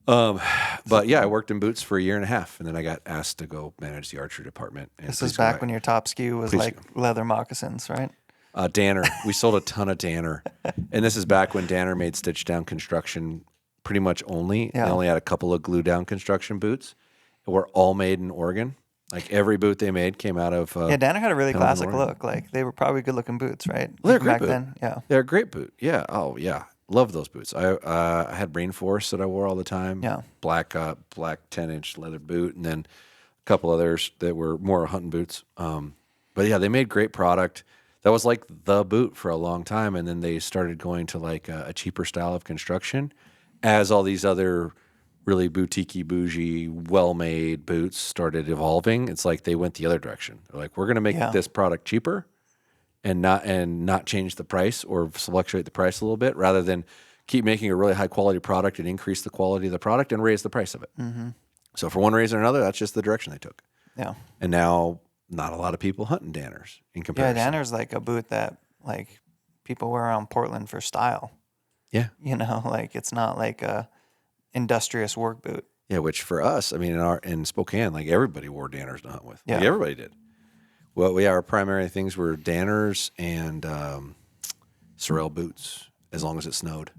But, yeah, I worked in boots for a year and a half. And then I got asked to go manage the archery department. And this is back when your top SKU was like leather moccasins, right? Danner. We sold a ton of Danner. And this is back when Danner made stitch down construction pretty much only. Yeah. They only had a couple of glue down construction boots. They were all made in Oregon. Like every boot they made came out of Danner had a really classic look. Like they were probably good looking boots, right? Well, they're a great back boot. then. Yeah. They're a great boot. Yeah. Oh yeah. Love those boots. I had Rainforest that I wore all the time. Yeah. Black 10-inch leather boot, and then a couple others that were more hunting boots. But yeah, they made great product. That was like the boot for a long time, and then they started going to like a cheaper style of construction, as all these other really boutique-y, bougie, well-made boots started evolving. It's like they went the other direction. They're like, we're going to make this product cheaper and not change the price or fluctuate the price a little bit, rather than keep making a really high-quality product and increase the quality of the product and raise the price of it. Mm-hmm. So for one reason or another, that's just the direction they took. Yeah. And now not a lot of people hunting Danners in comparison. Yeah, Danner's like a boot that like people wear around Portland for style. Yeah. You know, like it's not like a industrious work boot. Yeah, which for us, I mean, in Spokane, like everybody wore Danners to hunt with. Yeah. Like everybody did. Well, our primary things were Danners and Sorel boots, as long as it snowed.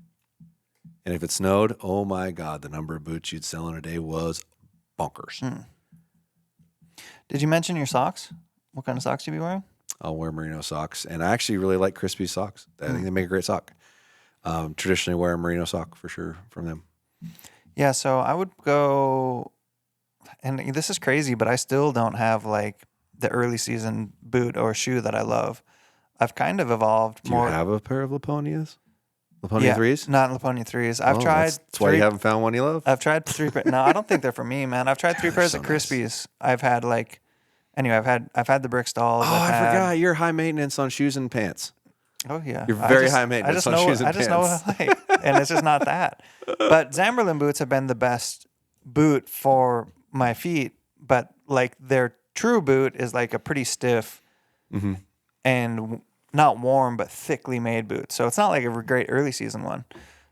And if it snowed, oh my God, the number of boots you'd sell in a day was bonkers. Did you mention your socks? What kind of socks do you be wearing? I'll wear Merino socks, and I actually really like Crispy socks. I think they make a great sock. Traditionally wear a Merino sock for sure from them. Yeah, so I would go, and this is crazy, but I still don't have like the early season boot or shoe that I love. I've kind of evolved more. Do you have a pair of Laponias? Laponia 3s? Not Laponia 3s. I've tried. That's why you haven't found one you love? I've tried 3 pairs. No, I don't think they're for me, man. I've tried 3 pairs of Crispies. Nice. I've had like, anyway, I've had the Brickstalls. Oh, I forgot. You're high maintenance on shoes and pants. Oh, yeah. You're very high maintenance on shoes and pants. I just know what I like, and it's just not that. But Zamberlin boots have been the best boot for my feet, but like their true boot is like a pretty stiff and not warm, but thickly made boot. So it's not like a great early season one.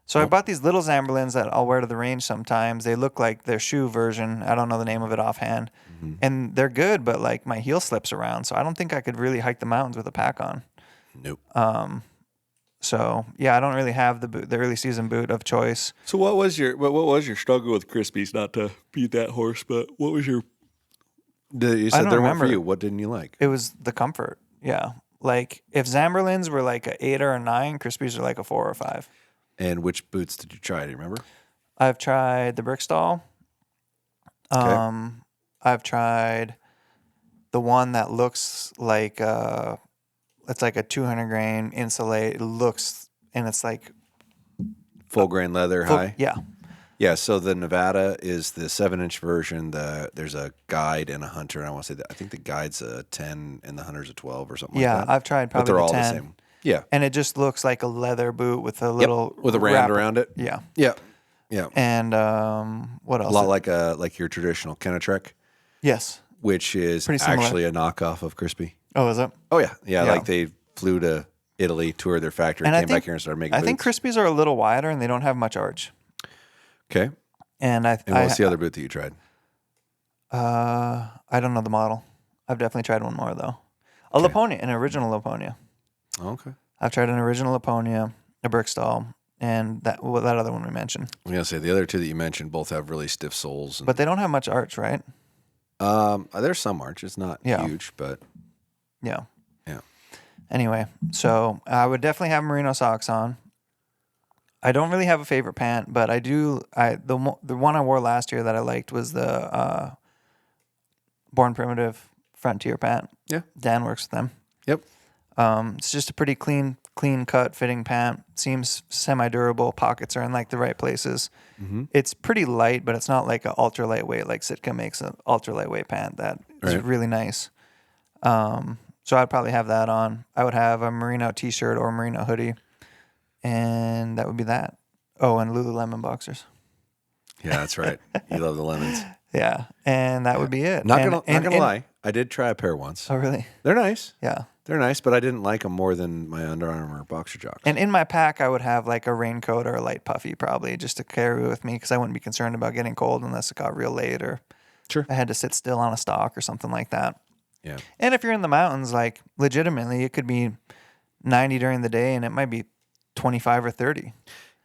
So I bought these little Zamberlins that I'll wear to the range sometimes. They look like their shoe version. I don't know the name of it offhand. And they're good, but like my heel slips around. So I don't think I could really hike the mountains with a pack on. Nope. So yeah, I don't really have the early season boot of choice. So what was your struggle with Crispies? Not to beat that horse, but what was your? You said they're one for you. What didn't you like? It was the comfort. Yeah, Like if Zamberlins were like a 8 or a 9, Crispies are like a 4 or 5. And which boots did you try? Do you remember? I've tried the Brickstall. Okay. I've tried the one that looks like it's like a 200 grain insulate. It looks, and it's like full grain leather high. Yeah. Yeah. So the Nevada is the 7-inch version. There's a guide and a hunter. And I want to say that I think the guide's a 10 and the hunter's a 12 or something like that. Yeah, I've tried probably but they're the all 10. the same. Yeah. And it just looks like a leather boot with a little with a rand around it. Yeah. Yeah. Yeah. And what else? A lot like your traditional Kennetrek. Yes. Which is actually a knockoff of Crispy. Oh, is it? Oh yeah. Yeah. Like they flew to Italy, toured their factory, and came back here and started making boots. I think Crispies are a little wider and they don't have much arch. Okay. And what's the other boot that you tried? I don't know the model. I've definitely tried one more though. A Laponia, an original Laponia. Okay. I've tried an original Laponia, a Brickstall, and that other one we mentioned. I was gonna say the other two that you mentioned both have really stiff soles, but they don't have much arch, right? There's some arch. It's not huge, but yeah. Yeah. Anyway, so I would definitely have merino socks on. I don't really have a favorite pant, but I do. The one I wore last year that I liked was the Born Primitive Frontier pant. Yeah. Dan works with them. Yep. It's just a pretty clean cut fitting pant. Seems semi-durable. Pockets are in like the right places. Mm-hmm. It's pretty light, but it's not like an ultra lightweight like Sitka makes an ultra lightweight pant that is really nice. So I'd probably have that on. I would have a merino t-shirt or a merino hoodie, and that would be that. Oh, and Lululemon boxers. Yeah, that's right. You love the lemons. Yeah, and that would be it. Not gonna lie, I did try a pair once. Oh, really? They're nice. Yeah. They're nice, but I didn't like them more than my Under Armour boxer jocks. And in my pack, I would have like a raincoat or a light puffy probably just to carry with me because I wouldn't be concerned about getting cold unless it got real late or I had to sit still on a stalk or something like that. Yeah. And if you're in the mountains, like legitimately, it could be 90 during the day and it might be 25 or 30.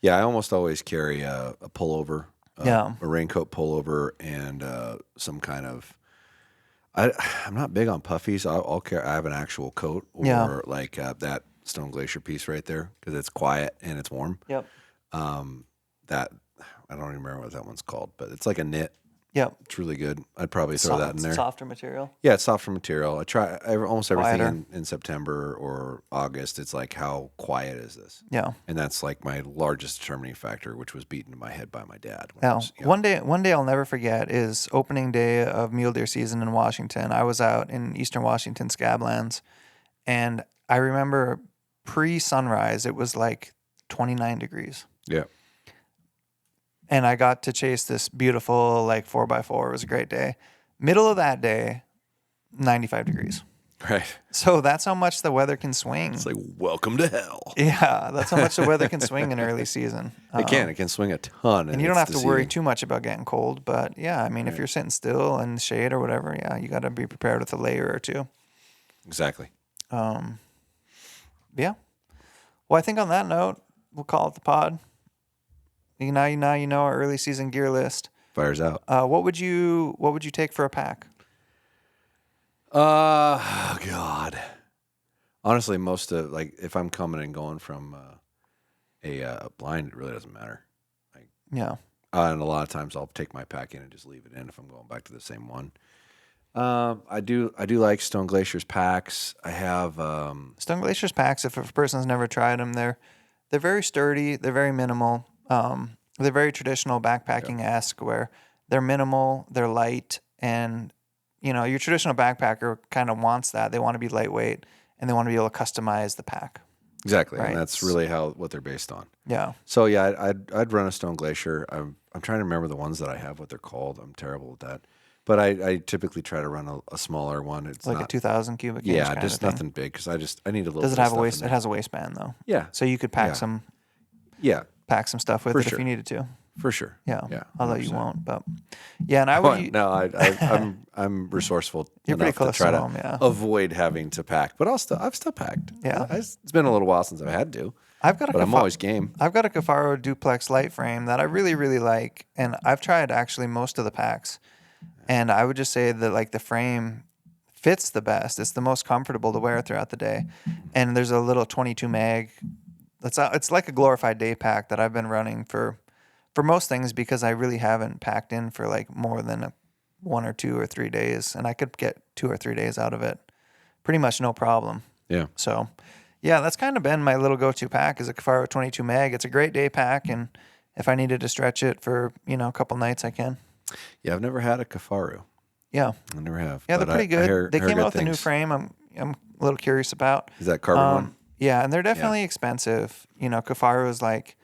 Yeah, I almost always carry a pullover, a raincoat pullover, and some kind of. I'm not big on puffies. I'll carry. I have an actual coat or like that Stone Glacier piece right there because it's quiet and it's warm. Yep. That I don't even remember what that one's called, but it's like a knit. Yep. It's really good. I'd probably throw that in there. Softer material. Yeah, it's softer material. I try almost everything in September or August. It's like, how quiet is this? Yeah. And that's like my largest determining factor, which was beaten in my head by my dad. Now, one day I'll never forget is opening day of mule deer season in Washington. I was out in eastern Washington scablands, and I remember pre-sunrise, it was like 29 degrees. Yeah. And I got to chase this beautiful, like 4x4. It was a great day. Middle of that day, 95 degrees. Right. So that's how much the weather can swing. It's like, welcome to hell. Yeah, that's how much the weather can swing in early season. It can swing a ton. And you don't have to worry too much about getting cold. But yeah, I mean, if you're sitting still in the shade or whatever, yeah, you got to be prepared with a layer or two. Exactly. Yeah. Well, I think on that note, we'll call it the pod. Now you know our early season gear list. Fires out. What would you take for a pack? God. Honestly, most of like if I'm coming and going from a blind, it really doesn't matter. Like, yeah. And a lot of times I'll take my pack in and just leave it in if I'm going back to the same one. I do like Stone Glacier's packs. I have Stone Glacier's packs. If a person's never tried them, they're very sturdy. They're very minimal. They're very traditional backpacking-esque where they're minimal, they're light, and your traditional backpacker kind of wants that. They want to be lightweight and they want to be able to customize the pack. Exactly, right? And that's really what they're based on. Yeah. So yeah, I'd run a Stone Glacier. I'm trying to remember the ones that I have, what they're called. I'm terrible with that. But I typically try to run a smaller one. It's like not, a 2,000 cubic inch. Yeah, just nothing big because I need a little. Does it have a waist? It has a waistband though. Yeah. So you could pack some. Yeah. Pack some stuff with it if you needed to. For sure. Yeah. Yeah. Although you won't, but yeah, and I would. No, I'm resourceful. You're pretty close to home, yeah. Avoid having to pack, but I've still packed. Yeah. It's been a little while since I've had to. I'm always game. I've got a Cafaro duplex light frame that I really, really like, and I've tried actually most of the packs, and I would just say that like the frame fits the best. It's the most comfortable to wear throughout the day. And there's a little 22 mag. It's like a glorified day pack that I've been running for most things, because I really haven't packed in for like more than 1 or 2 or 3 days, and I could get 2 or 3 days out of it pretty much no problem. Yeah. So, yeah, that's kind of been my little go-to pack, is a Cafaro 22 mag. It's a great day pack, and if I needed to stretch it for, a couple nights, I can. Yeah, I've never had a Cafaro. Yeah. I never have. Yeah, they're pretty good. They came out with a new frame I'm a little curious about. Is that carbon one? Yeah, and they're definitely expensive. Cafaro is like,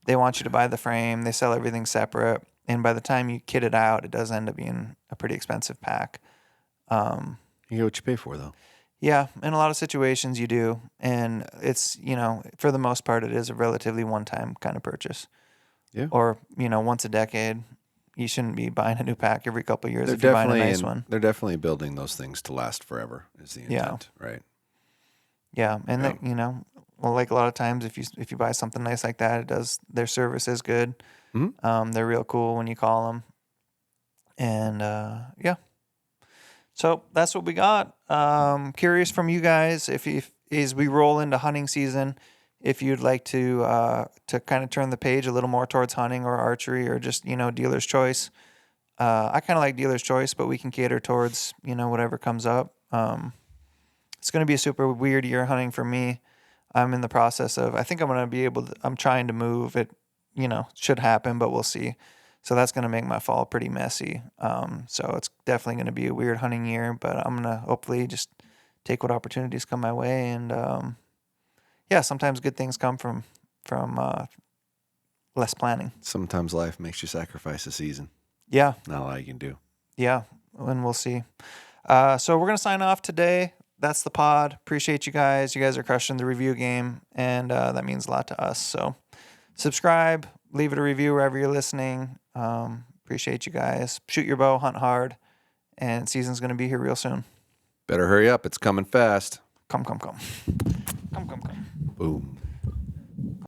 they want you to buy the frame. They sell everything separate. And by the time you kit it out, it does end up being a pretty expensive pack. You get what you pay for, though. Yeah, in a lot of situations you do. And it's, for the most part, it is a relatively one-time kind of purchase. Yeah. Or, once a decade. You shouldn't be buying a new pack every couple of years if you're buying a nice one. They're definitely building those things to last forever is the intent, right? Yeah, and like a lot of times if you buy something nice like that, their service is good. Mm-hmm. They're real cool when you call them. And yeah. So that's what we got. Curious from you guys as we roll into hunting season, if you'd like to kind of turn the page a little more towards hunting or archery or just, dealer's choice. I kind of like dealer's choice, but we can cater towards, whatever comes up. It's going to be a super weird year hunting for me. I'm in the process of, I think I'm going to be I'm trying to move it, should happen, but we'll see. So that's going to make my fall pretty messy. So it's definitely going to be a weird hunting year, but I'm going to hopefully just take what opportunities come my way. And, yeah, sometimes good things come from less planning. Sometimes life makes you sacrifice a season. Yeah. Not a lot you can do. Yeah, and we'll see. So we're going to sign off today. That's the pod. Appreciate you guys. You guys are crushing the review game, and that means a lot to us. So subscribe, leave it a review wherever you're listening. Appreciate you guys. Shoot your bow, hunt hard, and season's going to be here real soon. Better hurry up. It's coming fast. Come. Come. Boom.